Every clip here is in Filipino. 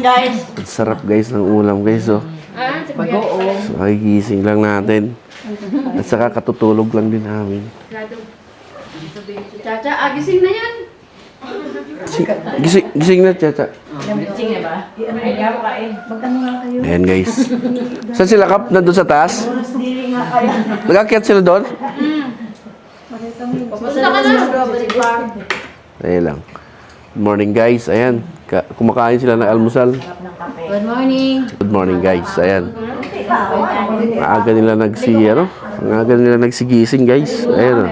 guys. Sarap guys ng ulam guys, oh. Bagoong. So, ay gising lang natin. At saka katutulog lang din namin. Chacha, gising na yan. Gising na, Chacha. Gising na ba? Mag-ano nga kayo? Ayan guys. Saan sila, Kap? Nandun sa taas? Nag-akyat sila doon? Pupunta ka na. Ayan lang. Good morning guys. Ayan. Kumakain sila ng almusal. Good morning. Good morning guys. Ayan. Maaga nila Maaga nila nagsigising guys. Ayan, oh.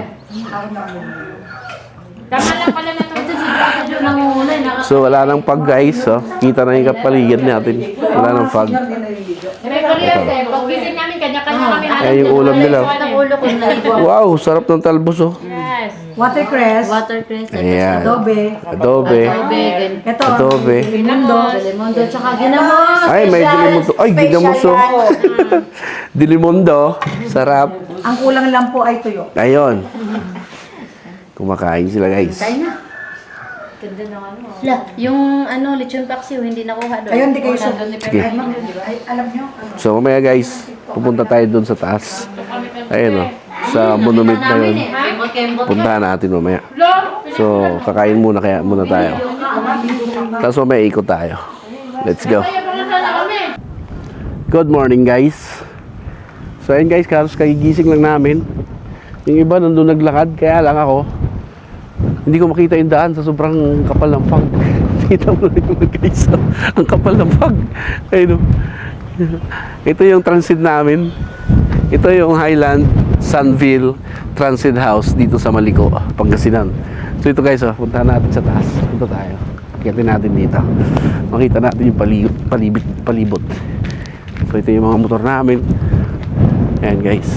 Tama lang pala na ito. Sigurado nangungulay. So wala nang fog guys, oh. Kita na yung kapaligid natin. Wala nang fog. May kuriyos eh. Pag gising namin, kanya-kanya kami hanap. Ayan yung ulam nila. Ang ulo ko na. Wow, sarap ng talbos, oh. Yes. Watercress, Watercress. Ayan. adobe, Adobe. ito, Adobe. limundo, Limundo, tsaka ginamos. Ay, may dilimondo. Ay, ginamos, oh. Dilimondo. Sarap. ang kulang lang po ay tuyo. Ayun. Kumakain sila guys. Ganda ng ano. Yung lechon paksiw, hindi nakuha doon. Ayun, di kayo so. Sige. Ay, alam nyo, So mamaya guys, pupunta tayo doon sa taas. Ayun, oh. Sa monument na yun. Puntahan natin mamaya. So, kakain muna tayo. Tapos mamaya ikot tayo. Let's go. Good morning guys. So ayun guys, karos kagigising lang namin. Yung iba nandun naglakad, kaya lang ako hindi ko makita yung daan sa sobrang kapal ng fog. Kita mo na yung guys, ang kapal ng fog. Ayun, oh. Ito yung transit namin. Ito yung Highland Sunville Transit House dito sa Maliko, Pangasinan. So ito guys, puntahan natin sa taas. Punta tayo. Akitin natin dito. Makita natin yung palibot. So ito yung mga motor namin. Ayan guys.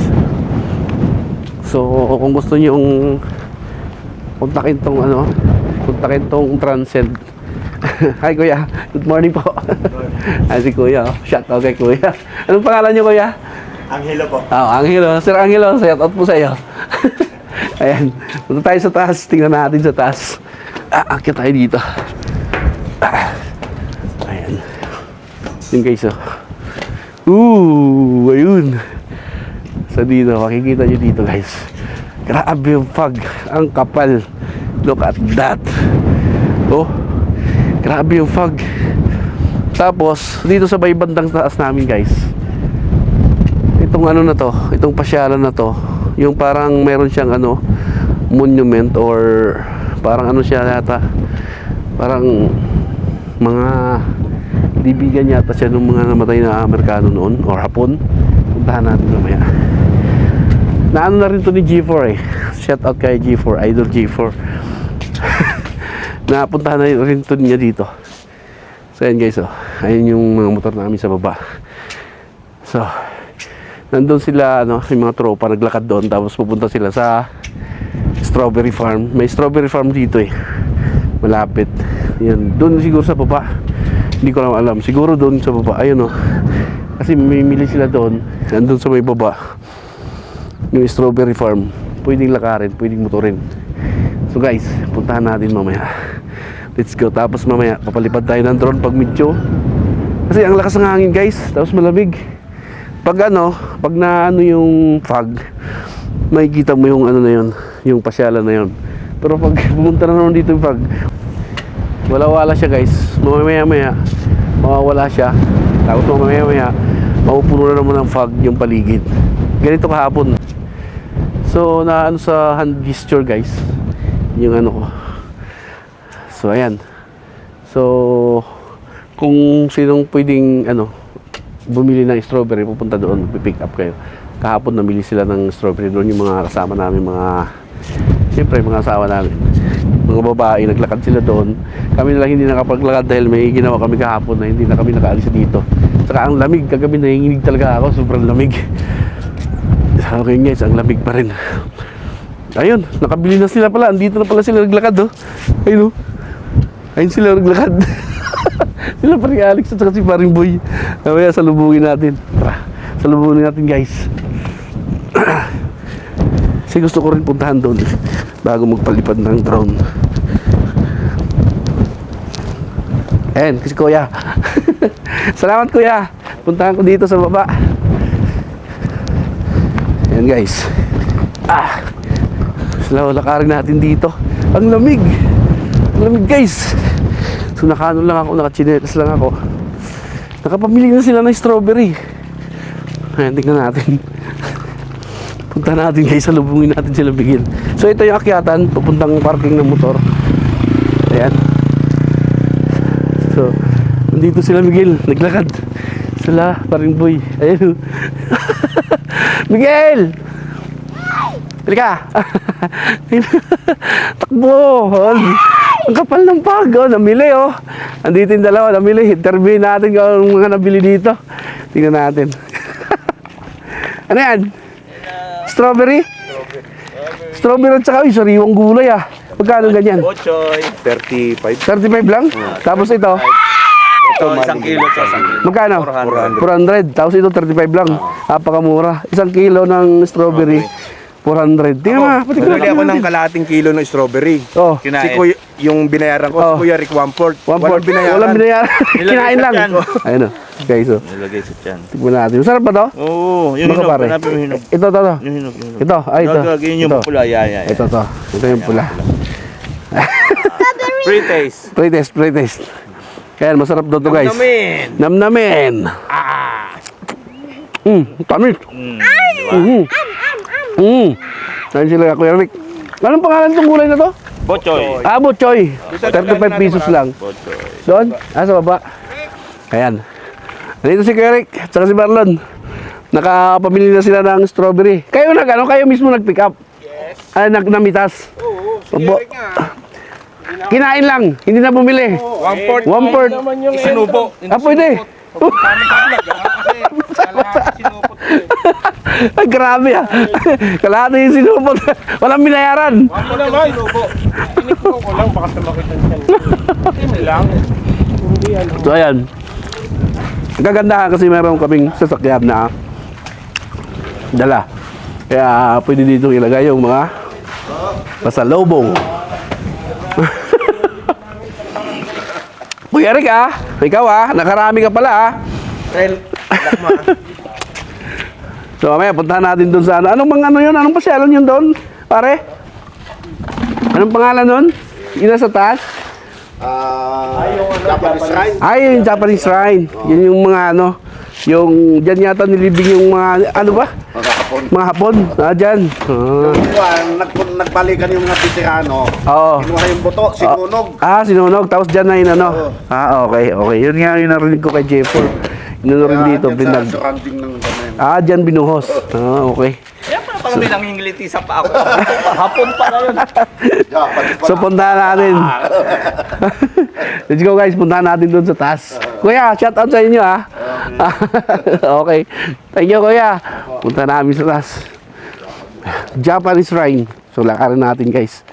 So kung gusto nyo yung kontakin tong Transcend. Hi kuya, good morning po. Ay si kuya, shout out kay kuya. Anong pangalan nyo kuya? Angelo po. Angelo. Sir Angelo, shout out po sa iyo. Ayan, punta tayo sa taas. Tingnan natin sa taas. Akit tayo dito. Ayan. Yun guys, oh. Ayun. So dito, makikita nyo dito guys. Grabe yung fog. Ang kapal. Look at that. Oh, grabe yung fog. Tapos, dito sa may bandang taas namin guys, itong itong pasyalan na to, yung parang meron siyang monument or parang siya yata, parang mga dibigan yata siya ng mga namatay na Amerikano noon or Hapon. Puntahan natin mamaya. Na rin to ni G4 eh. Shout out kay G4, idol G4. Napuntahan na rin to niya dito. So ayan guys, ayun yung mga motor namin sa baba. So nandun sila, yung mga tropa naglakad doon, tapos pupunta sila sa strawberry farm. May strawberry farm dito eh, malapit. Yan, doon siguro sa baba. Hindi ko lang alam, siguro doon sa baba. Ayun kasi may mili sila doon. Nandun sa may baba yung strawberry farm. Pwedeng lakarin, pwedeng motorin. So guys, puntahan natin mamaya. Let's go. Tapos mamaya papalipad tayo ng drone pag medyo, kasi ang lakas ng hangin guys, tapos malamig. Pag yung fog, makikita mo yung na yun, yung pasyalan na yun. Pero pag pumunta na naman dito yung fog, wala siya guys. Mamaya mawawala siya. Tapos mamaya mapupuno na naman ng fog yung paligid. Ganito kahapon. So sa hand gesture guys, yung ko. So ayan. So kung sinong pwedeng bumili ng strawberry, pupunta doon, pick up kayo. Kahapon namili sila ng strawberry doon, yung mga kasama namin, siyempre mga asawa namin, mga babae, naglakad sila doon. Kami na lang hindi nakapaglakad dahil may ginawa kami kahapon na hindi na kami nakaalis dito. Saka ang lamig, kagabi nanginginig talaga ako, sobrang lamig. Okay guys, ang lamig pa rin. Ayun, nakabili na sila pala, andito na pala sila naglakad ayun ayun sila naglakad. Sila paring Alex at saka si paring Boy. Mamaya salubungin natin. Salubungin natin guys. Kasi gusto ko rin puntahan doon bago magpalipad ng drone. Ayan, kasi kuya. Salamat kuya. Puntahan ko dito sa baba. Ayan guys. Slow lakarin natin dito. Ang lamig. Ang lamig guys. So nakaano lang ako, nakachinelas lang ako. Nakapamili na sila ng strawberry. Ayan, tingnan natin. Punta natin guys, salubungin natin sila bigil. So ito yung akyatan, papuntang parking ng motor. Ayan. So, nandito sila Miguel, naglakad. Sila, paring boy. Ayan. Miguel! Halika! Takbo! Ang kapal ng pag, oh, namili oh. Andito yung dalawa, namili. Interview natin kung anong mga nabili dito. Tingnan natin. Ano yan? Strawberry? Strawberry at saka sariwang gulay ah. Magkano ganyan? Bochoy, 35. 35 lang? Tapos ito? Ito, 1 kilo to. Magkano? 400. Tapos ito 35 lang. Napakamura. 1 kilo ng strawberry. 400. Tingnan nga. Bumili ako ng kalating kilo ng strawberry. Oh. Si Kuya, yung binayaran ko, Oh. si Kuya Rick 1/4. 1/4. Walang binayaran. Walang binayaran. Kinain lang. Nilagay sa tiyan. Ayun o. Guys o. Nilagay sa tiyan. Tignan natin. Masarap ba to? Oo, yung Baka hinog. pare. Hanapin mo yung hinog. Ito. Yung hinog. Ito. Ay, ito. Gagawin yung Ito. pula. Yeah. Ito to. Ito yung pula. Free taste. Pre taste. Kaya masarap daw to guys. Namin. Namnamin. Tamis. Ayun sila Kuya Rick. Anong pangalan tong gulay na to? Bochoy. Bochoy. 35 pesos lang. Bochoy. Doon? Sa baba. Ayan. Nandito si Kuya Rick at saka si Marlon. Nakapamili na sila ng strawberry. Kayo kayo mismo nag-pick up? Yes. Namitas? Oo. Kinain lang, hindi na bumili. 1/4. 1/4. Isinubo. Pwede. Ay, grabe ah. Kalahati yung sinupot. Walang binayaran. Ano naman? Tinikmo ko lang, baka sumakit ang tiyan. Hindi lang. Hindi ano. So ayan. Ang kagandahan kasi meron kaming sasakyan na dala. Kaya pwede dito ilagay yung mga pasalubong. Kuya Rick ikaw nakarami ka pala So mamaya puntahan natin doon sa anong mga yun? Anong pasyalan yun doon? Pare? Anong pangalan nun? Yun sa taas? Japanese shrine. Ay, yung Japanese shrine. Yun yung mga yung dyan yata nilibing yung mga ba? Mga Hapon. Dyan. Nagbalikan yung mga veterano. Oo. Kinuha yung buto, sinunog. Sinunog. Tapos dyan na yun okay. Yun nga yung narinig ko kay Jefford. Yun rin dito. Surrounding ng kamay. Dyan binuhos. Okay. Kaya pala pang nilang hingiliti sa pa ako. Hapon pa na yun. So puntahan natin. Let's go guys, puntahan natin doon sa taas. Kuya, shout out sa inyo Okay. Thank you kuya. Punta namin sa taas. Japanese shrine. So lakarin natin guys.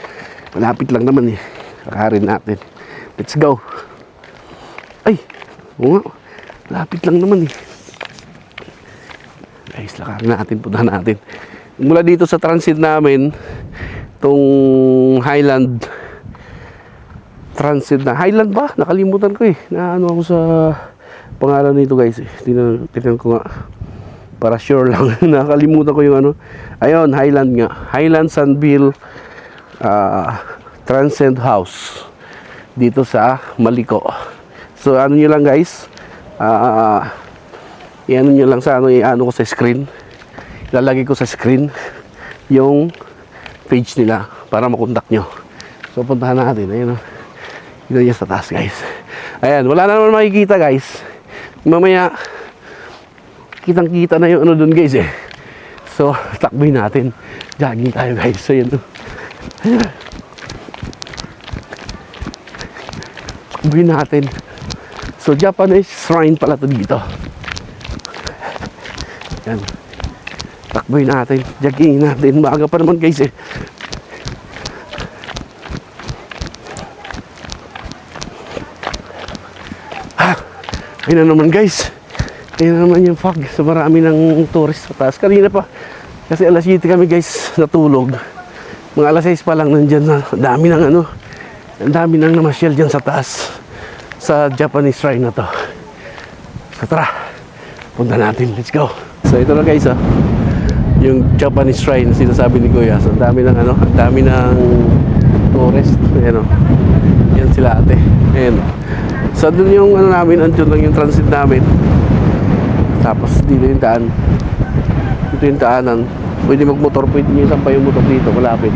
Malapit lang naman Lakarin natin. Let's go. Ay. Malapit lang naman Guys, lakarin natin. Puntahan natin. Mula dito sa transit namin, itong Highland transit na Highland ba? Nakalimutan ko na ako sa pangalan nito guys Tingnan ko nga para sure lang. Nakalimutan ko yung ayun, Highland nga, Highland Sunville Transcend House dito sa Maliko. So nyo lang guys, i-ano nyo lang sa i-ano ko sa screen, ilalagay ko sa screen yung page nila para makontak nyo. So puntahan natin. Ayun dito niya sa taas guys. Ayan, wala na naman makikita guys. Mamaya kitang kita na yung doon guys So takboy natin. Jogging tayo guys. So yun takboy natin. So Japanese shrine pala to dito. Ayan. Takboy natin. Jogging natin. Maaga pa naman guys Ayun na naman guys. Ayun na naman yung fog. So marami ng tourist sa taas. Kanina pa. Kasi alas 7 kami guys natulog. Mga alas 6 pa lang nandyan na. Dami ng ang dami ng namasyal dyan sa taas. Sa Japanese shrine na to. So tara, punta natin. Let's go. So ito na guys, yung Japanese shrine sinasabi ni Kuya. So ang dami ng ang dami ng tourist. Ayan yan sila ate. Ayan. So doon yung namin, andun lang yung transit namin. Tapos dito yung daan. Dito yung daanan. Pwede magmotor, pwede nyo isang pa yung motor dito, malapit.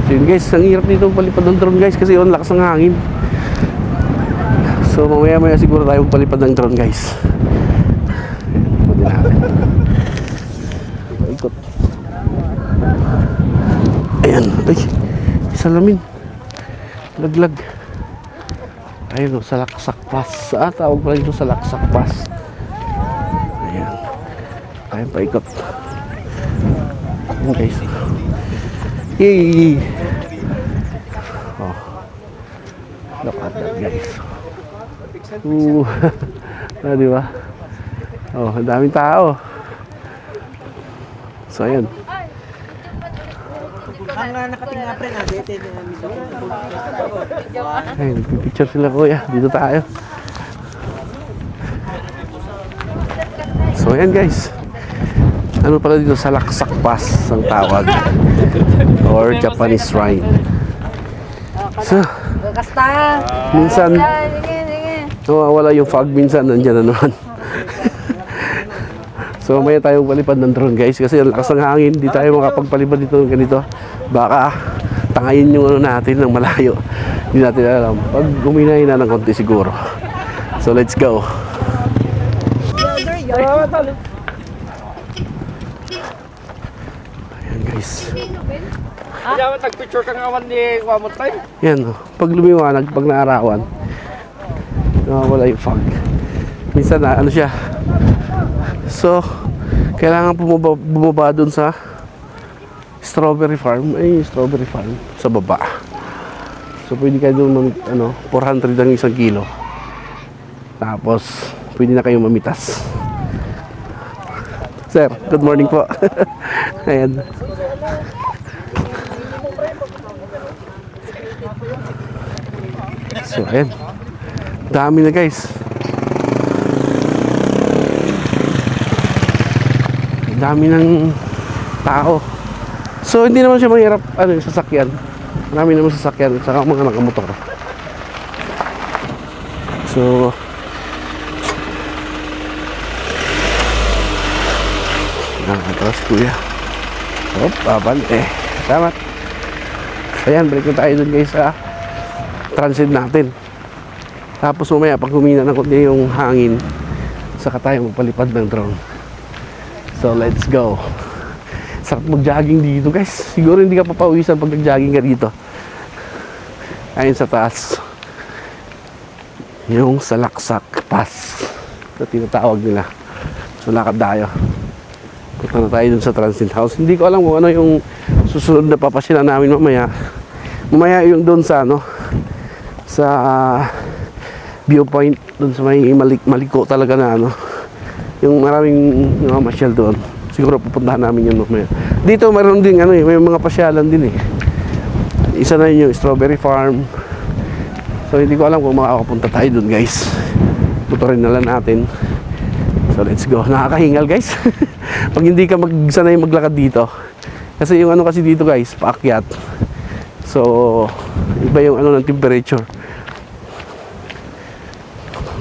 So yun guys, ang hirap dito palipad ng drone guys kasi yun, lakas ng hangin. So mamaya siguro tayo palipad ng drone guys. Pwede natin. Ikot. Ayan, ay, salamin. Laglag. Ayun o, Salaksak Pass. Tawag pala ito Salaksak Pass. Ayan. Ayan, paikot. Ayan guys. Yay! Oh. Look at that guys. Diba? Oh, ang daming tao. So ayan. Ayun, picture sila kuya. Dito tayo. So ayan guys. Ano pala dito, Salaksak Pass ang tawag. Or Japanese shrine. So, minsan nawawala yung fog, minsan nandyan na naman. So mamaya tayong palipad ng drone guys kasi ang lakas ng hangin, di tayo makapagpalipad dito ng ganito. Baka tangayin yung natin ng malayo. Hindi natin alam. Pag guminay na ng konti siguro. So let's go. Ayan guys. Kaya tag-picture ka nga ni Kwamotay. Yan pag lumiwanag, pag naarawan, nawawala yung fog. Minsan na ano siya. So kailangan bumaba dun sa strawberry farm. Ay, strawberry farm sa baba. So pwede kayo doon 400 ang isang kilo. Tapos pwede na kayong mamitas. Sir, good morning po. Ayan. So ayan, dami na guys. Dami ng tao. So hindi naman siya mahirap yung sasakyan. Marami naman sasakyan saka mga nakamotor. So tapos kuya. Hop, aban salamat. So ayan, balik na tayo dun guys sa transit natin. Tapos mamaya pag humina ng konti yung hangin, saka tayo magpalipad ng drone. So let's go. Sarap mag-jogging dito guys. Siguro hindi ka papawisan pag nag-jogging ka dito. Ayun sa taas, yung Salaksak Pass na tinatawag nila. So lakad tayo. Punta na tayo dun sa transit house. Hindi ko alam kung ano yung susunod na papasyalan namin mamaya. Mamaya yung dun sa sa viewpoint dun sa may maliko talaga na yung maraming masyal doon. Siguro pupuntahan namin yun mamaya. Dito mayroon din may mga pasyalan din Isa na yun yung strawberry farm. So hindi ko alam kung makakapunta tayo doon guys. Puturin na lang natin. So let's go. Nakakahingal guys. Pag hindi ka sanay maglakad dito. Kasi yung kasi dito guys, paakyat. So iba yung ng temperature.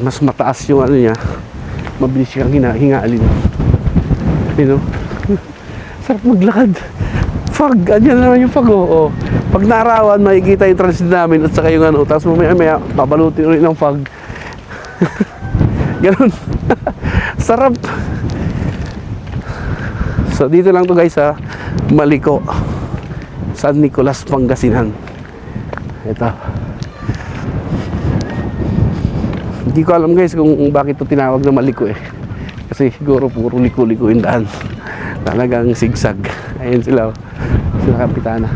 Mas mataas yung niya. Mabilis kang hingalin. You know? Sarap maglakad. Fog, andyan naman yung fog. Pag naarawan, makikita yung transit namin at saka yung tapos mamaya babalutin ulit ng fog. Ganun. Sarap. So dito lang to guys sa Maliko, San Nicolas, Pangasinan. Ito. Hindi ko alam guys kung bakit to tinawag na Maliko kasi siguro puro liko-liko yung daan. Talagang zigzag. Ayun sila kapitana.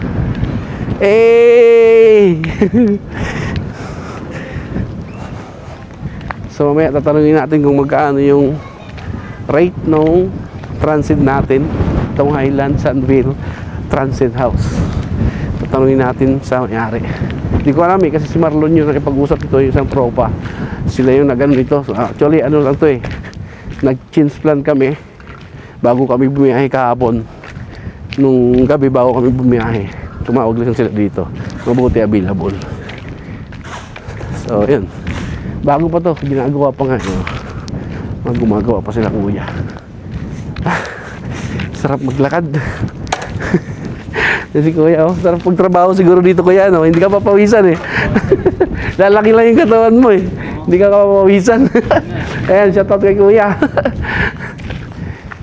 So mamaya tatanungin natin kung magkano yung rate ng transit natin, itong Highland Sunville Transit House. Tatanungin natin sa may-ari. Hindi ko alam kasi si Marlon yung nakipag-usap ito, yung isang tropa. Sila yung nag-ano nito. So, actually, ano lang to eh. Nag-change plan kami bago kami bumiyahe kahapon. Nung gabi bago kami bumiyahe, tumawag lang sila dito. Mabuti available. So, yun. Bago pa to, ginagawa pa nga. Gumagawa pa sila kuya. Sarap maglakad. Kasi kuya, sarap pagtrabaho siguro dito kuya, no? Hindi ka papawisan eh. Lalaki lang yung katawan mo eh. Hindi ka papawisan. Ayan, shoutout kay kuya.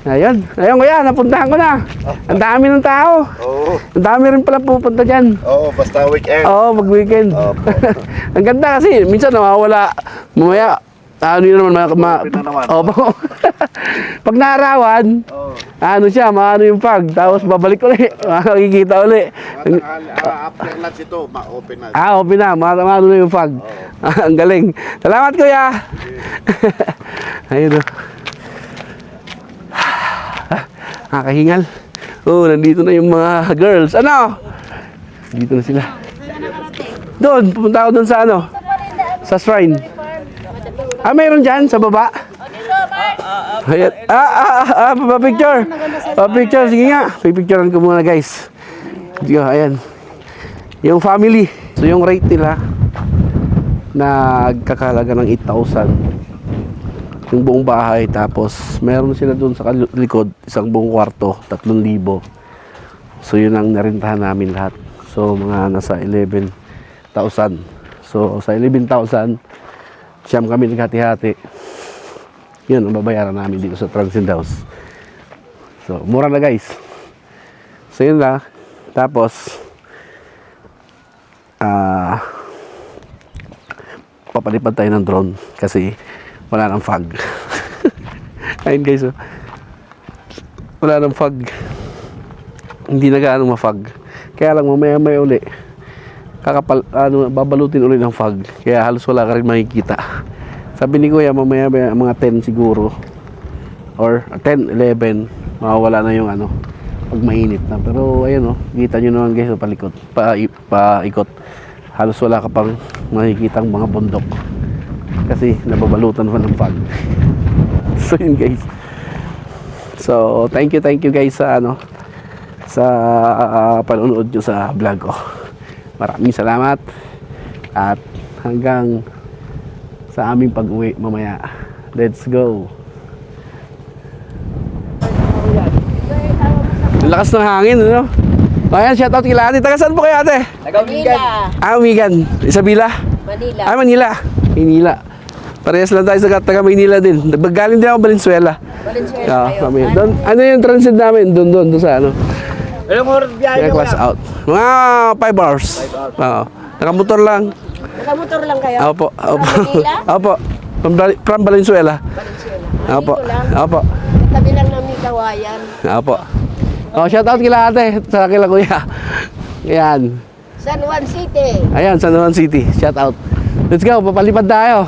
Ayun kuya, napuntahan ko na. Ang dami ng tao. Oo. Ang dami rin pala pupunta dyan. Oo, basta weekend. Oo, mag-weekend. Opo. Ang ganda kasi, minsan nawawala. Mamaya, ano yun naman, Open na naman. Opo. Pag naarawan, Oo. ano siya, maano yung pag, tapos babalik ulit, makikita ulit. After lunch ito, ma-open na. Open na, maano na yung pag. Ang galing. Salamat kuya. Ayun o. Nakahingal. Nandito na yung mga girls. Ano? Dito na sila. Doon, pupunta ako doon sa ano? Sa shrine. Mayroon dyan sa baba? Ayan. Picture. Picture, sige nga. Pipicturean ko muna guys. Sige, ayan. Yung family. So yung rate nila, nagkakalaga ng 8,000. Yung buong bahay, tapos meron sila doon sa likod, isang buong kwarto, 3,000. So yun ang narentahan namin lahat. So mga nasa 11,000. So sa 11,000, siyam kami naghati-hati. Yun ang babayaran namin dito sa Transcend House. So mura na guys. So yun lang. Tapos papalipad tayo ng drone kasi wala nang fog. Ayun guys, wala nang fog. Hindi na gaano ma-fog. Kaya lang mamaya-maya uli babalutin ulit ng fog. Kaya halos wala ka rin makikita. Sabi ni kuya mamaya mga 10 siguro or 10, 11 mawawala na yung ano pag mainit na. Pero ayun kita nyo naman guys palikot, paikot. Halos wala ka pang makikitang mga bundok kasi nababalutan pa ng fog. So yun guys. So thank you guys sa sa panonood nyo sa vlog ko. Maraming salamat at hanggang sa aming pag-uwi mamaya. Let's go. Ang lakas ng hangin, ano? Ayan, shoutout kila ate. Taga saan po kayo ate? Manila. Umigan. Isabela? Manila. Manila. Manila. Parehas lang tayo sa taga Manila din. Galing din ako Valenzuela. Valenzuela kayo. Kami. Doon, ano yung transit namin? Doon sa ano? Ilang oras biyahe Kaya class out. Mga 5 hours. Oo. Nakamotor lang. Nakamotor lang kayo? Opo. Opo. Manila? Opo. From Valenzuela. Valenzuela. Opo. Dito lang. Opo. Tabi lang ng Migawayan. Opo. Shout out kila ate. Sa kila kuya. Ayan. San Juan City. Ayan, San Juan City. Shout out. Let's go. Papalipad tayo.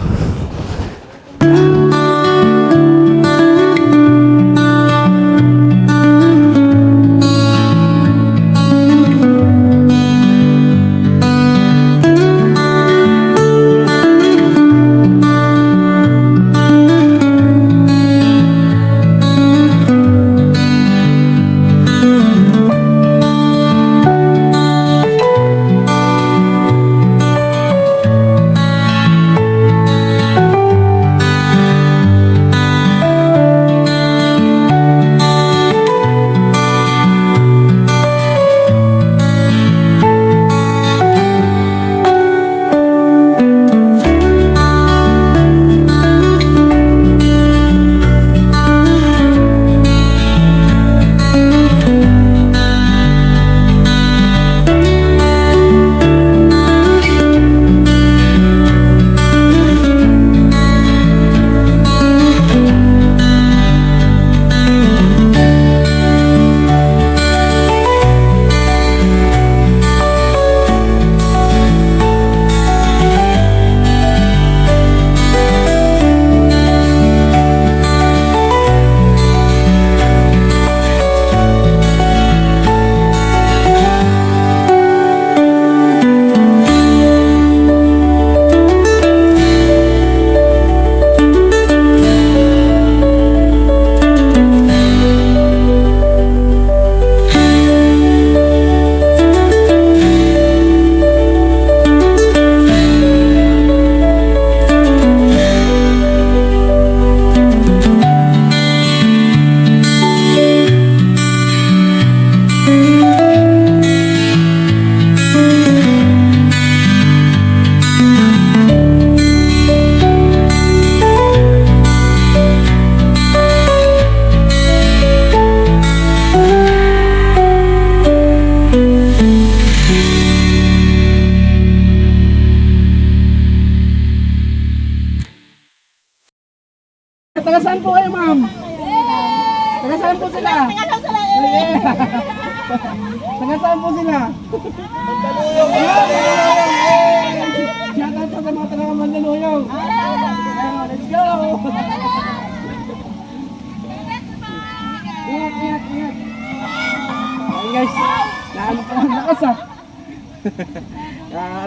malakas ah.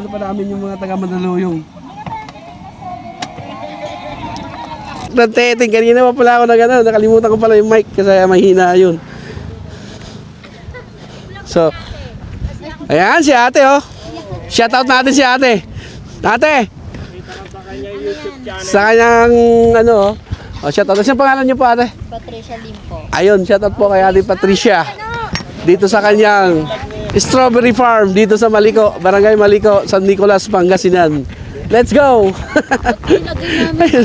Ano pa namin yung mga taga Mandaluyong. Nanteting, kanina pa pala ako na gano'n. Nakalimutan ko pala yung mic kasi mahina yun. So, ayan si ate oh. Shoutout natin si ate. Ate! Sa kanyang ano oh. Shoutout. Saan pangalan niyo po ate? Patricia Limpo. Ayun, shoutout po kay ate Patricia. Dito sa kanyang strawberry farm dito sa Maliko, Barangay Maliko, San Nicolas, Pangasinan. Let's go! Ilagay namin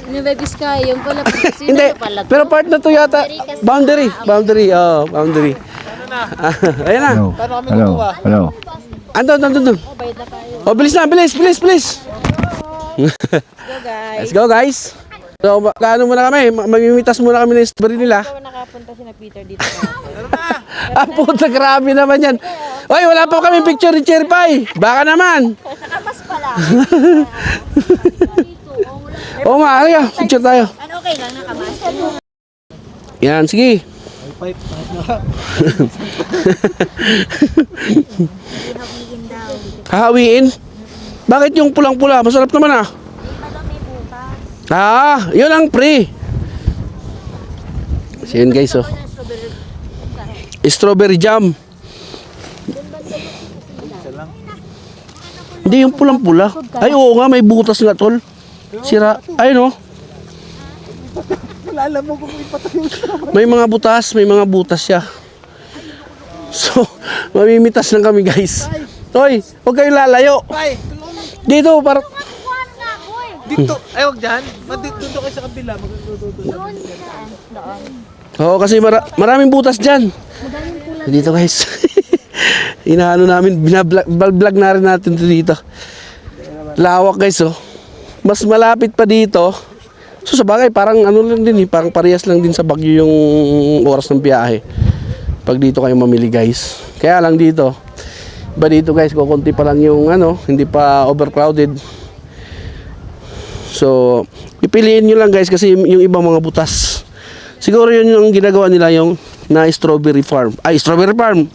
Nueva Vizcaya, yung pala Hindi, pero part na to yata. Boundary. Oh, boundary. Ayan na. Hello. Andun. Oh, bilis na, bilis. Let's go, guys. So, kaano muna kami? Mamimitas muna kami ng strawberry nila. Nakapunta si na Peter dito. Ah, puta, grabe naman yan. Oy, wala pa kami picture ni Cherry Pie. Baka naman. Nakamas pala. Oo nga, halika. Picture tayo. Ano okay lang nakamas? Yan, sige. Hahawiin? Bakit yung pulang-pula? Masarap naman ah. Ah, yun ang pre. So yun guys oh. Strawberry jam. Hindi yung pulang-pula. Ay oo nga, may butas nga tol. Sira. Ayun oh. May mga butas siya. So, mamimitas lang kami guys. Toy, huwag kayong lalayo. Dito, para... Dito, ay wag dyan. Dito kayo sa kabila. Oo, kasi maraming butas dyan. Dito guys. Inaano namin, binablog na rin natin dito. Lawak guys oh. Mas malapit pa dito. So sa bagay, parang ano lang din parang parehas lang din sa Baguio yung oras ng biyahe. Pag dito kayo mamili guys. Kaya lang dito. Ba dito guys, kukunti pa lang yung ano, hindi pa overcrowded. So, pipiliin nyo lang guys kasi yung ibang mga butas. Siguro yun yung ginagawa nila yung na strawberry farm. Ay, strawberry farm.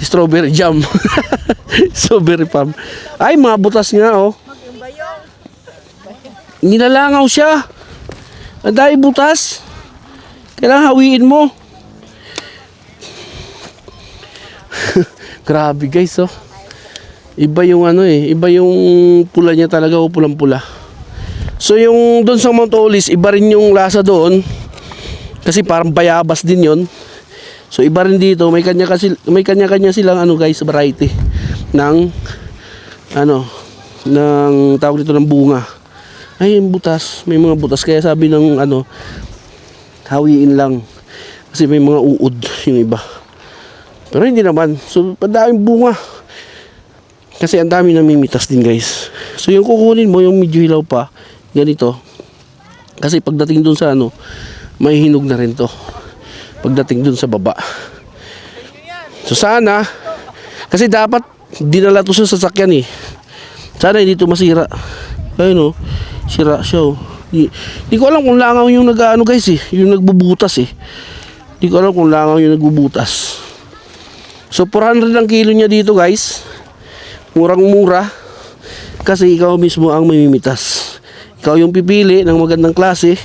Strawberry jam. Strawberry farm. Ay, mga butas nga oh. Nilalangaw siya. Ang dahil butas. Kailangan hawiin mo. Grabe guys oh. Iba yung ano iba yung pula niya talaga o pulang-pula. So yung doon sa Mount Olis, iba rin yung lasa doon. Kasi parang bayabas din yon. So iba rin dito, may kanya-kanya silang ano guys, variety ng ano ng tawag dito ng bunga. Ay, yung butas, may mga butas kaya sabi ng ano hawiin lang. Kasi may mga uod yung iba. Pero hindi naman. So, padaming bunga. Kasi ang dami namimitas din guys. So, yung kukunin mo, yung medyo hilaw pa, ganito. Kasi pagdating dun sa ano, may hinog na rin to. Pagdating dun sa baba. So, sana, kasi dapat dinala to sa sasakyan eh. Sana hindi to masira. Ayun oh, sira siya oh. Di ko alam kung langaw yung nag-ano guys eh. Yung nagbubutas eh. Di ko alam kung langaw yung nagbubutas. So 400 ang kilo niya dito guys. Murang-mura. Kasi ikaw mismo ang mamimitas. Ikaw yung pipili ng magandang klase.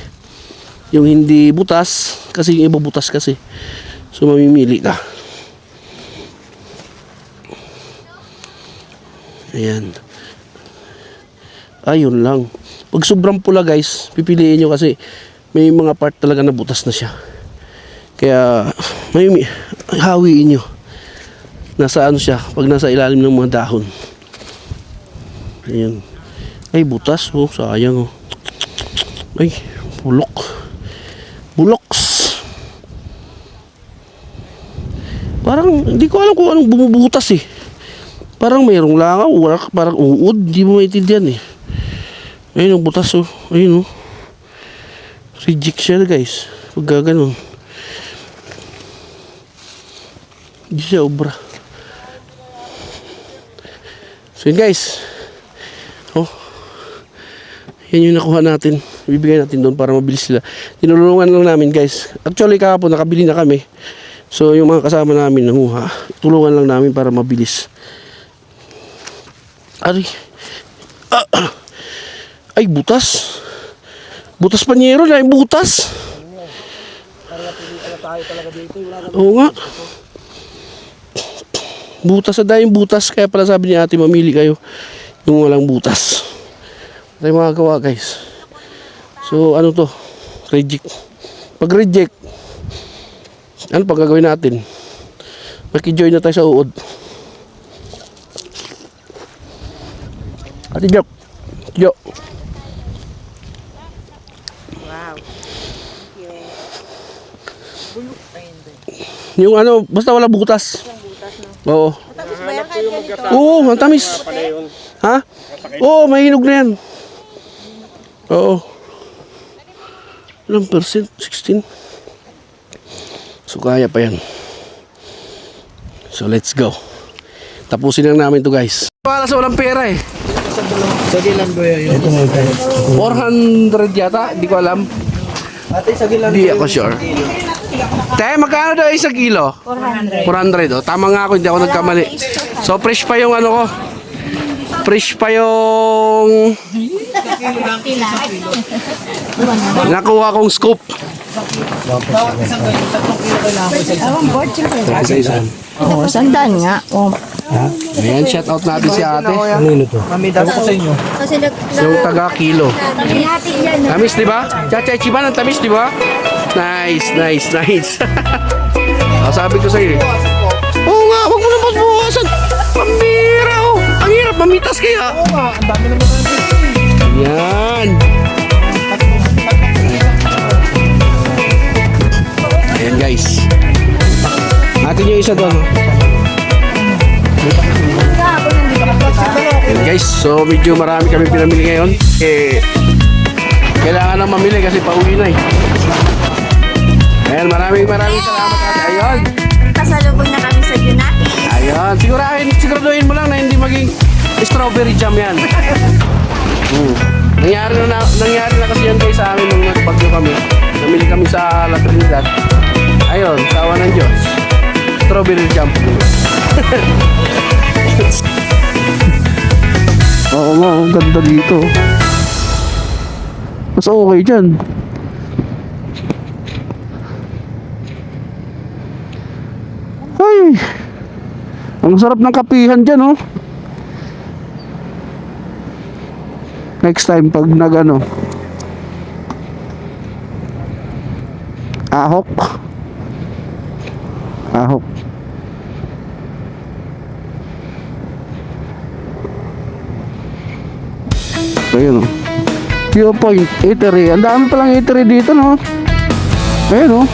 Yung hindi butas. Kasi yung iba butas kasi. So mamimili ka. Ayan. Ayun lang. Pag sobrang pula guys, pipiliin nyo kasi may mga part talaga na butas na siya. Kaya hawiin nyo. Nasa ano siya, pag nasa ilalim ng mga dahon. Ayan. Ay, butas. Oh, sayang. Oh. Ay, bulok. Buloks. Parang, hindi ko alam kung anong bumubutas eh. Parang mayroong langaw, parang uod. Hindi mo maintindihan eh. Ayun, ang butas oh. Ayun oh. Reject siya guys. Pag gaganon. Hindi siya obra. So yun guys. Oh. Yan yung nakuha natin. Bibigay natin doon para mabilis sila. Tinulungan lang namin guys. Actually kahapon nakabili na kami So yung mga kasama namin nanguha, tulungan lang namin para mabilis. Ay, butas. Butas panyero na yung butas. Oo nga. Butas na yung butas. Kaya pala sabi ni ate, mamili kayo yung walang butas. Ito yung magagawa, guys. So ano to? Reject. Pag reject, ano pag gagawin natin? Maki-join na tayo sa uod. Ate Jok. Jok. Wow. Yung ano, basta wala butas. Oo. Oo, ang tamis. Ha? Oo, mahinog na yan. Oo. Ilang percent? 16. So kaya pa yan. So let's go. Tapusin lang namin to, guys. Wala sa walang pera eh. Sagilan ko yun. 400 yata, hindi ko alam. Ate, sagilan Hindi ako sure. Te, magkano daw isang kilo? 400. 400, oh. Tama nga ako, hindi ako nagkamali. So fresh pa yung ano ko. Fresh pa yung nakuha kong scoop. Bawat isang ganyan, 3 kilo kailangan ko isa. Oo, sandaan nga. Oh. Ayan, shout out natin si ate. Mamidas ko sa inyo. Yung taga kilo. Tamis, di ba? Chachay Chiban, ang tamis, di ba? Nice, nice, nice. Sabi ko sa'yo eh. Oo nga, huwag mo nang pasbukasan. Pambira, oh. Ang hirap, mamitas kaya. Oo nga, ang dami naman natin. Yan. Ayan, guys. Atin yung isa doon. Ayan, guys. So, medyo marami kami pinamili ngayon. Kailangan na mamili kasi pauwi na eh. Ayan, maraming salamat ate. Ayun. Pasalubong na kami sa Junakis. Ayun. Siguraduhin mo lang na hindi maging strawberry jam yan. Nangyari na kasi yan guys sa amin nung nagbagyo kami. Namili kami sa La Trinidad. Ayun, tawa ng Diyos. Strawberry jam. Oo nga, ang ganda dito. Mas okay dyan. Ay, ang sarap ng kapihan dyan, oh. Next time pag nagano ahok so yun, oh. Viewpoint eatery, ang dami palang eatery dito, no? Ayun, oh.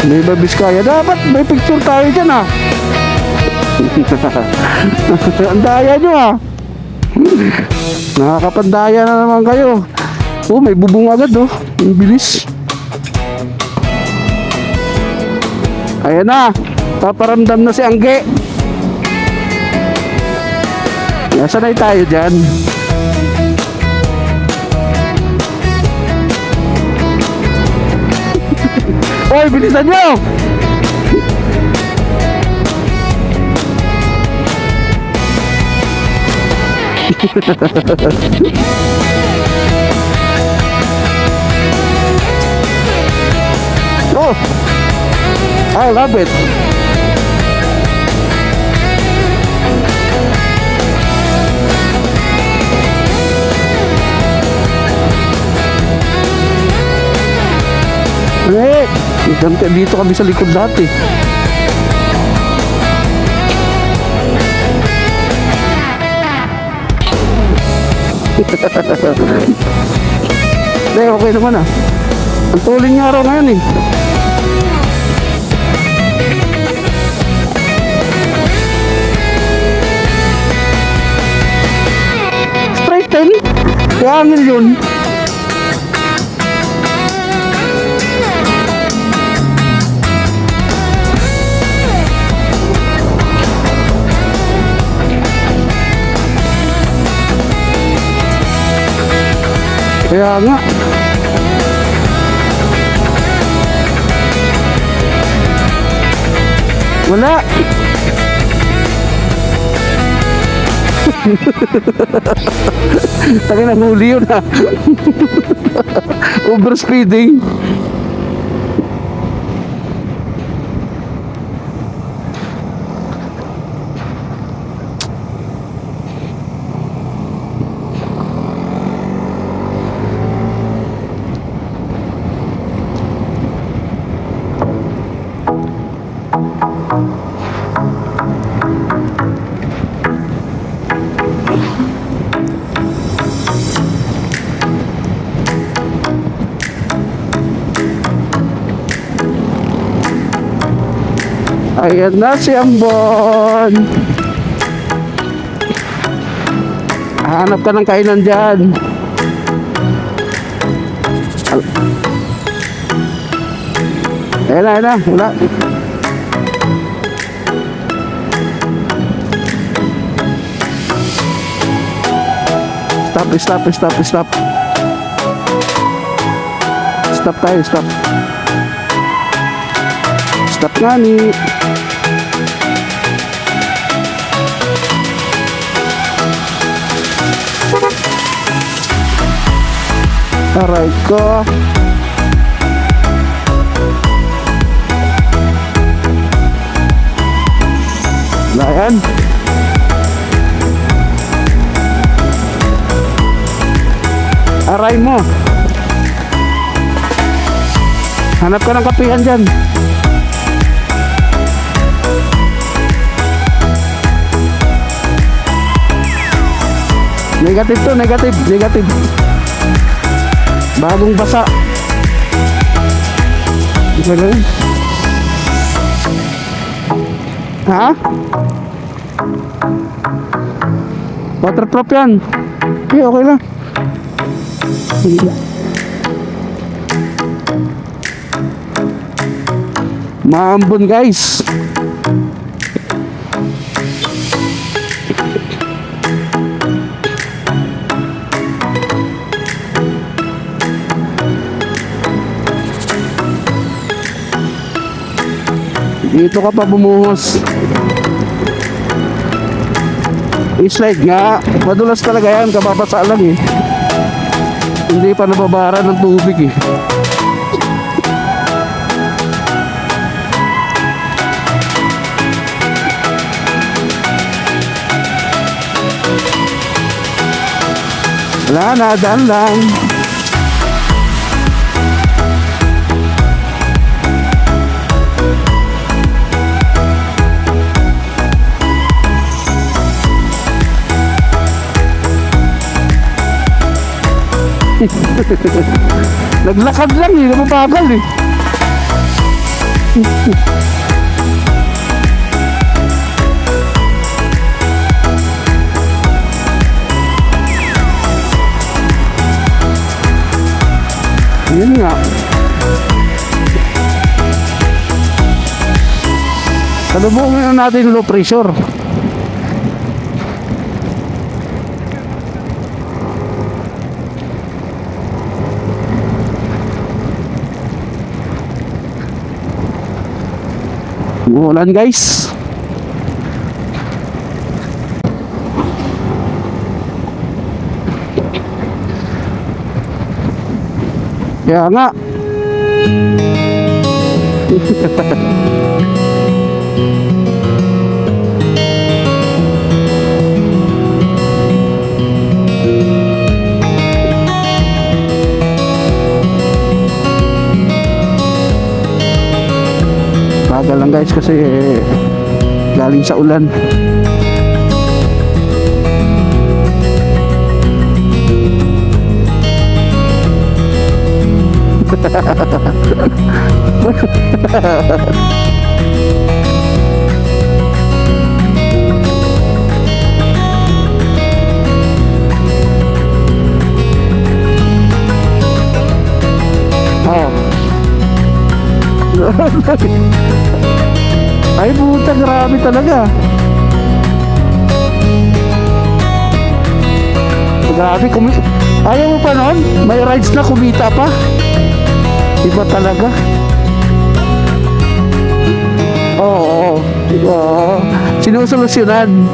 Nueva Vizcaya. Dapat may picture tayo dyan, ah. Ang daya nyo, ah. Nakakapandaya na naman kayo. Oh, may bubong agad, oh. Ang bilis. Ayan na. Paparamdam na si Angge. Nasanay tayo dyan. Oy, bilisan nyo! Oh! I love it! Dito kami sa likod dati. Okay naman, ah. Ang tuling nga araw ngayon eh. Straight 10? Kaya angin yun. Kaya nga. Wala. Taka na, huli yun ha. Overspeeding. Ayan na si Ambon. Hanap ka ng kainan dyan. Ayan na, wala. Stop. Stop tayo, stop. Stop nga ni. Aray ko. Layan. Aray mo. Hanap ka ng kapihan dyan. Negative to, negative. Bagong basa. Okay lang. Ha? Waterproof yan. Okay lang. Maambon guys. Dito ka pa bumuhos. I-slide nga. Madulas talaga yan. Kababasa lang eh. Hindi pa nababara ng tubig eh. Wala na, daan lang. Naglakad lang eh, napapagal eh. Yun nga. Salubungin na natin low pressure. Umuulan guys. Kaya nga. Bagal lang guys kasi galing sa ulan. Ay puta, grabe talaga. Grabe, ayaw mo pa nun? May rides na, kumita pa. Iba talaga. Oo, oo. Sinusolusyonan.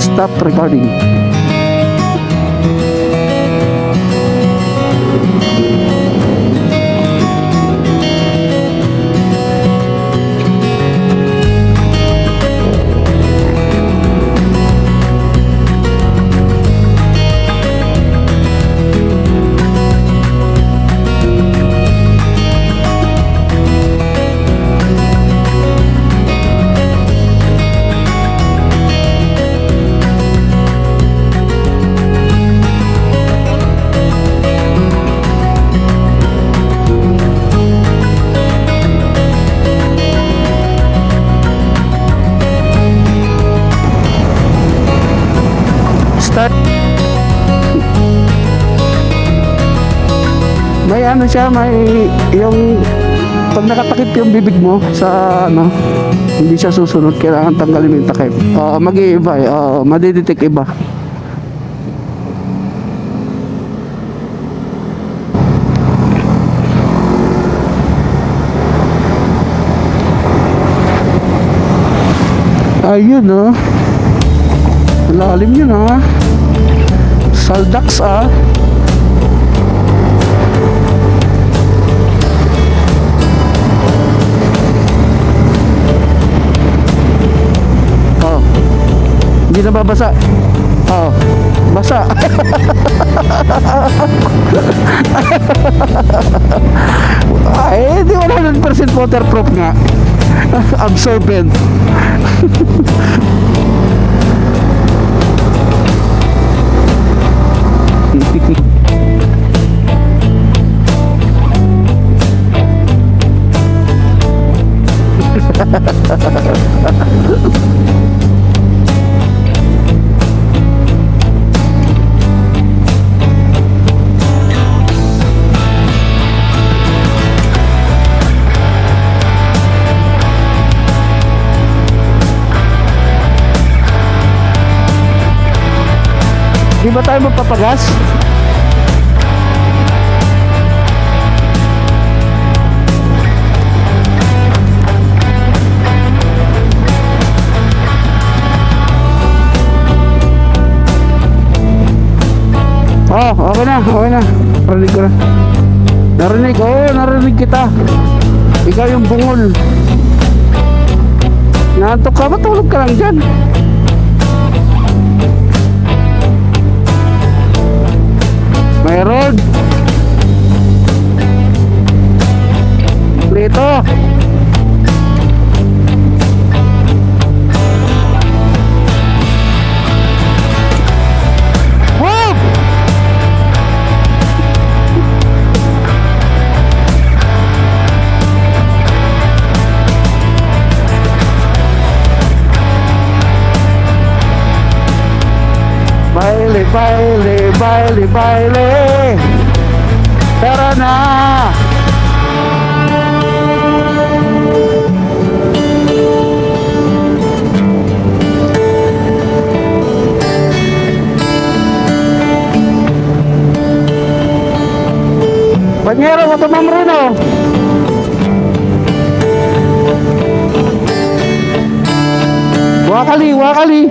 Stop recording. Start. May ano siya, may yung pag nakatakip yung bibig mo sa ano, hindi siya susunod, kailangan tanggalin mo yung takip. Mag-iiba eh, madidetect iba. Ayun oh. Lalim yun ah. Saldax ah. Oh. Hindi na babasa. Oh. Basa. Ay, di 100% waterproof nga. Absorbent. Di ba tayo magpapagas? Oh, okay na, okay na. Narinig ko na. Narinig, narinig kita. Ikaw yung bungol. Naantok ka, matulog ka lang dyan. Mayroon. Dito. Whoop! Baile, baile, baile, baile. Tara na. Banyero mo tumam rin oh. Wakali, wakali.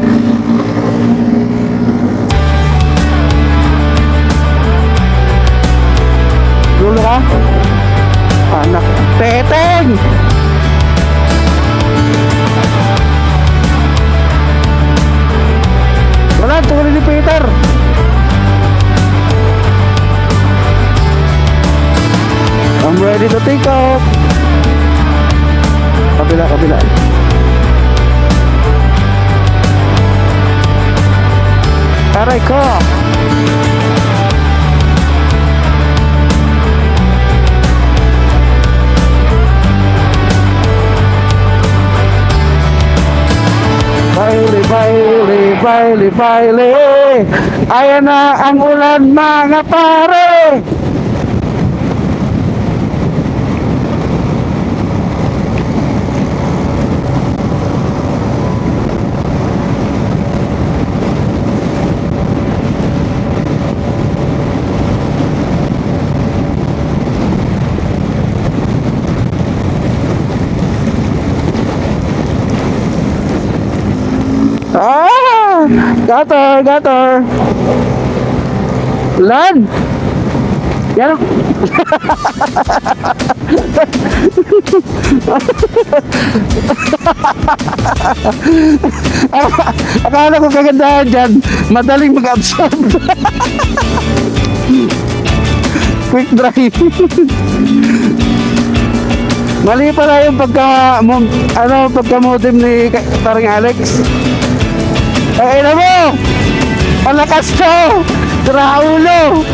Dulo ka? Anak. Teteng! Wala, tuloy ni Peter. I'm ready to take off. Kabila, kabila. Aray ko! Baile, baile, baile, baile. Ayan na ang ulan mga pare. Gutter. Lan. Yan. Akala ko kagandahan dyan, madaling mag-absorb. Quick dry. Mali pala yung pagka-modem ni Paring Alex. Ay, alam mo! Palakas to! Traulo!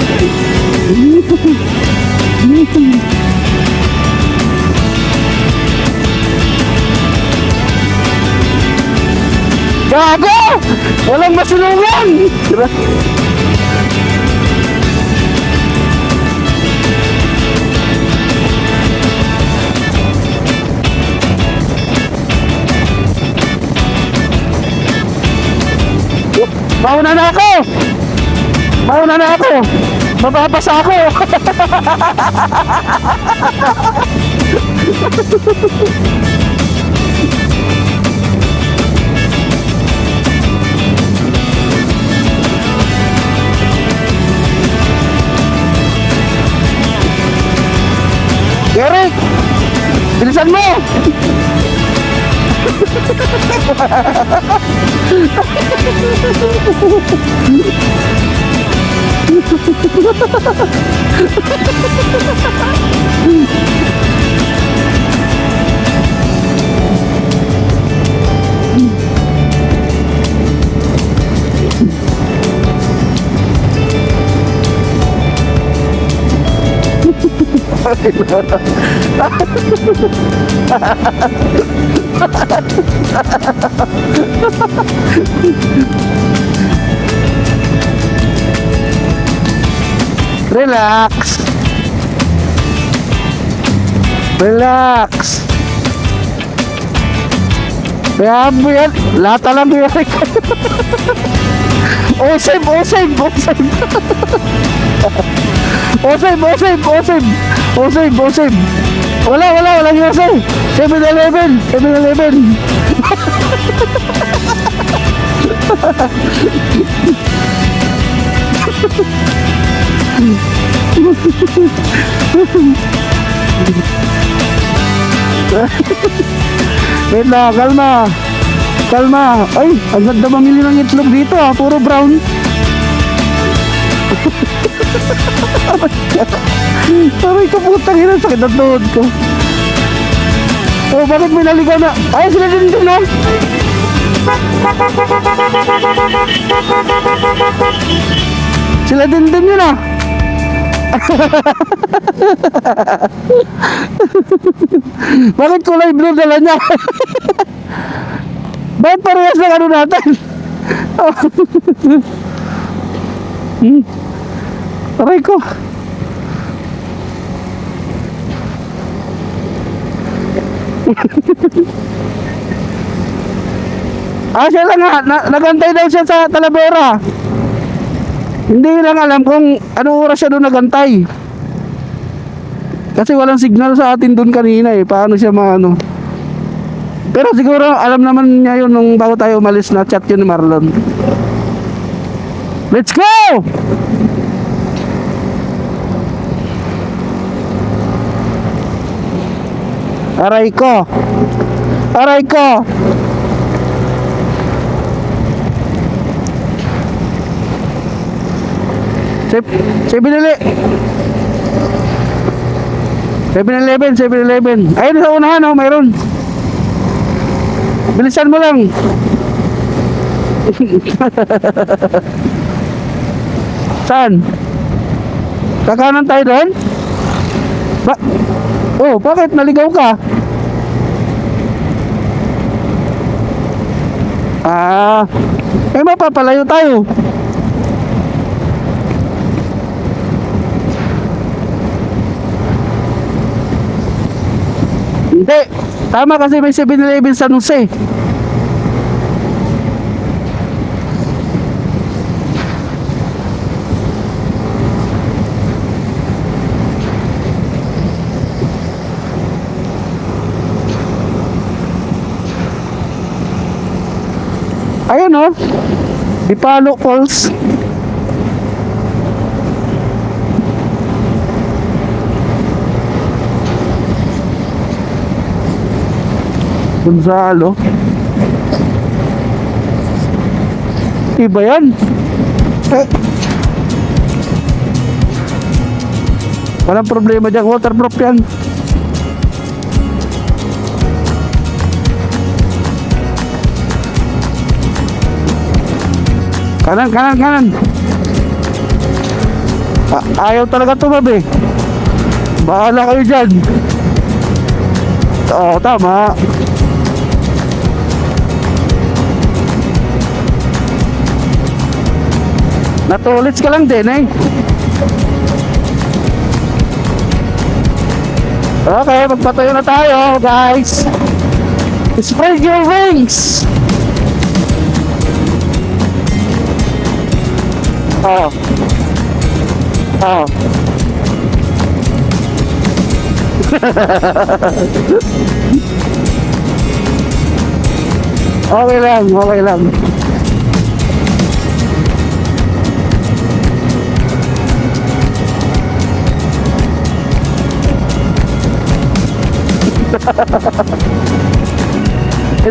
Gago! Walang masulungan! Mauna na ako! Mauna na ako! Mapapasa ako! Eric! Bilisan mo! Relax. Relax. Kaya mo yan. Lata lang mo yan. Osave. Walang osave. 7-Eleven. Wait lang, kalma. Ay, ang ganda mamili ng itlog dito ah, puro brown. Aray ka putang ina, sakit ang tuhod ko. Oh, bakit may naligaw na? Ay, sila din ah. Sila din yun ah. Bakit kulay blue dala niya? Bakit parehas ng ano natin? Aray ko. Siya lang nga, nagantay daw siya sa Talavera. Hindi lang alam kung anong oras siya doon nagantay. Kasi walang signal sa atin doon kanina eh. Paano siya maano. Pero siguro alam naman niya yun nung bago tayo umalis, na chat yun ni Marlon. Let's go! Aray ko! Seven-Eleven. Ayun sa unahan oh, mayroon. Bilisan mo lang. Saan? Kakanan tayo doon? Oh, bakit naligaw ka? Mapapalayo tayo. Hindi, tama kasi may 7-Eleven sa Jose. Ayun oh. Ipalo Falls. Gonzalo. Iba yan. Walang problema dyan. Waterproof yan. Kanan, kanan, kanan. Ayaw talaga tumabi. Bahala kayo dyan. Oo, tama. Natulits ka lang din eh. Okay, magpatayo na tayo guys. Spread your wings. Oh. Oh. Okay lang, okay lang.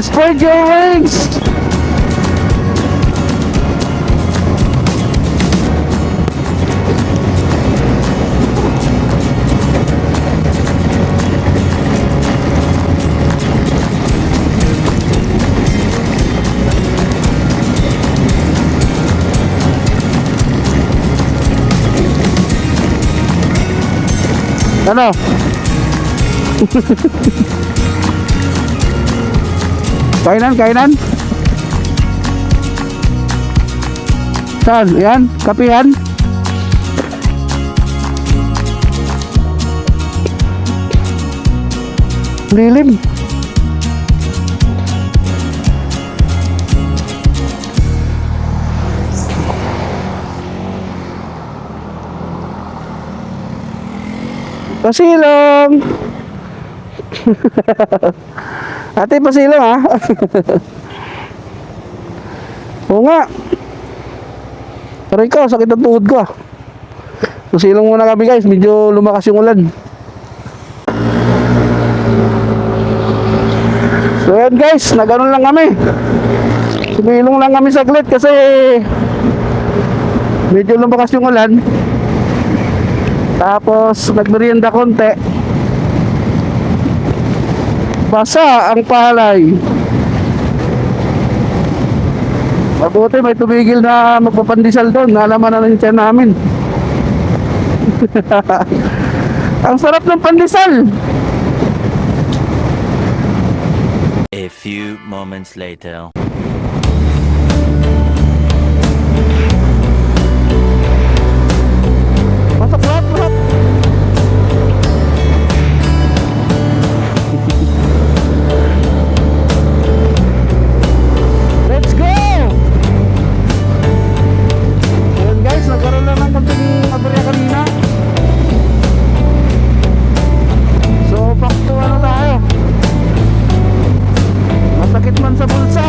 Spread your wings. Ano? Kainan, kainan. Saan? Yan, kapihan. Lilim. Pasilong. Ate, pasilong ha. Oo nga. Aray ko, sakit ang tuhod ko. Pasilong muna kami guys, medyo lumakas yung ulan. So yan guys, nagano'n lang kami. Sumilong lang kami saglit kasi medyo lumakas yung ulan. Tapos nagmerienda konti. Basa ang palay. Mabuti may tumigil na magpapandisal doon. Nalaman na yung tiyan namin. Ang sarap ng pandesal. A few moments later. Pasok lahat, lahat. Let's go! Ayan guys, nagkaroon lang ng konting aberya kanina. So, back to ano tayo. Masakit man sa bulsa.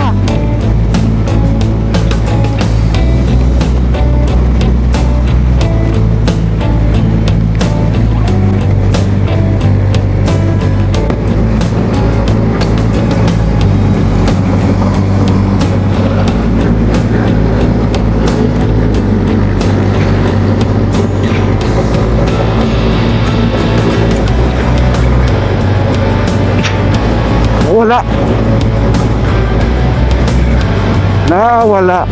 Wala. Nawala.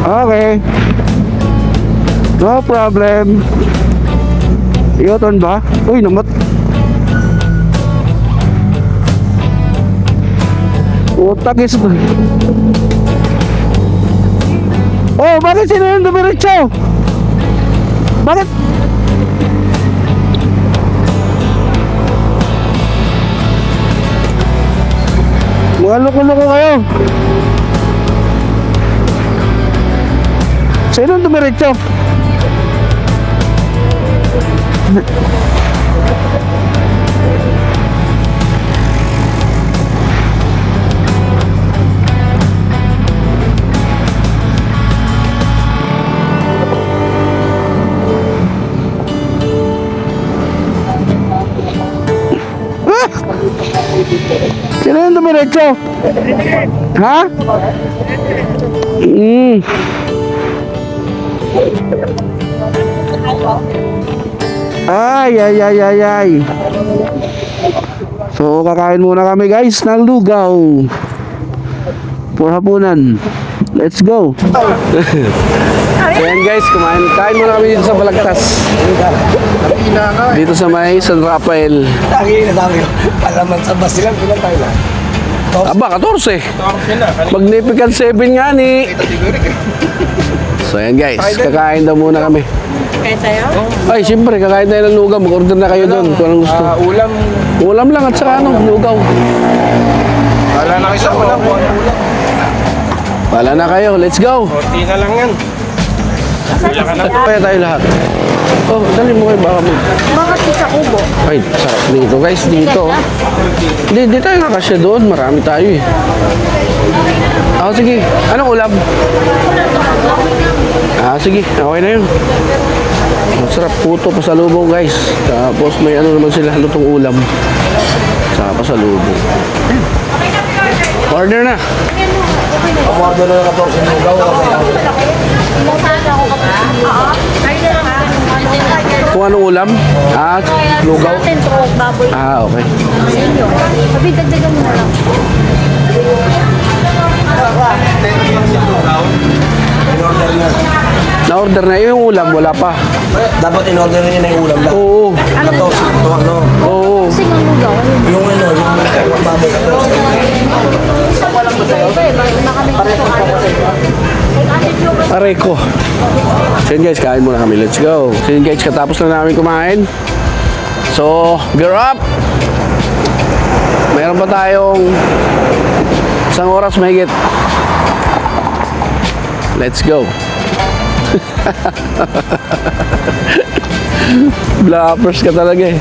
Okay. No problem. Iyoton ba? Uy, namat. Utak is... Oh, bakit sino yung dumiretso? Bakit? Mga loko-loko kayo. Sino ang dumiretso? Sino yung dumiretso? Ha? Ay, ay, ay, ay, ay. So, kakain muna kami guys ng lugaw. For hapunan. Let's go. Ayan guys, kain muna kami dito sa Balagtas. Dito sa may San Rafael. Tangi na tangi. Palaman sa bus. Ilan tayo na? Aba, 14. Torpe na. Magnificent 7 nga ni. So ayan guys, kakain daw muna kami. Kaya tayo? Ay, siyempre, kakain tayo ng lugaw. Mag-order na kayo doon kung anong gusto. Ulam. Ulam lang at saka ano, lugaw. Wala na kayo sa ulam. Wala na kayo, let's go. Konti na lang yan. Wala ka na. Kaya tayo lahat. Oh, dali mo kayo baka mo. Bakit sa kubo? Ay, sarap dito guys, dito. Di tayo nakasya doon, marami tayo eh. Sige. Anong ulam? Sige, okay na yun. Masarap, puto pasalubong guys. Tapos may ano naman sila, lutong ulam. Saka pasalubong. Order na. Amado na ng 14 lugaw. Kung anong ulam? Lugaw? baboy. Okay. Pabidagdagan mo na lang. In-order na. Na-order na yung ulam, wala pa. Dapat in-order na na yung ulam lang. Oo. 14 to ano. Oo. Kasi ang lugaw. Yung ano, yung baboy 14. Aray ko. So yun guys, kain muna kami. Let's go. So yun guys, katapos na namin kumain. So, gear up! Meron pa tayong isang oras mahigit. Let's go. Blappers ka talaga eh.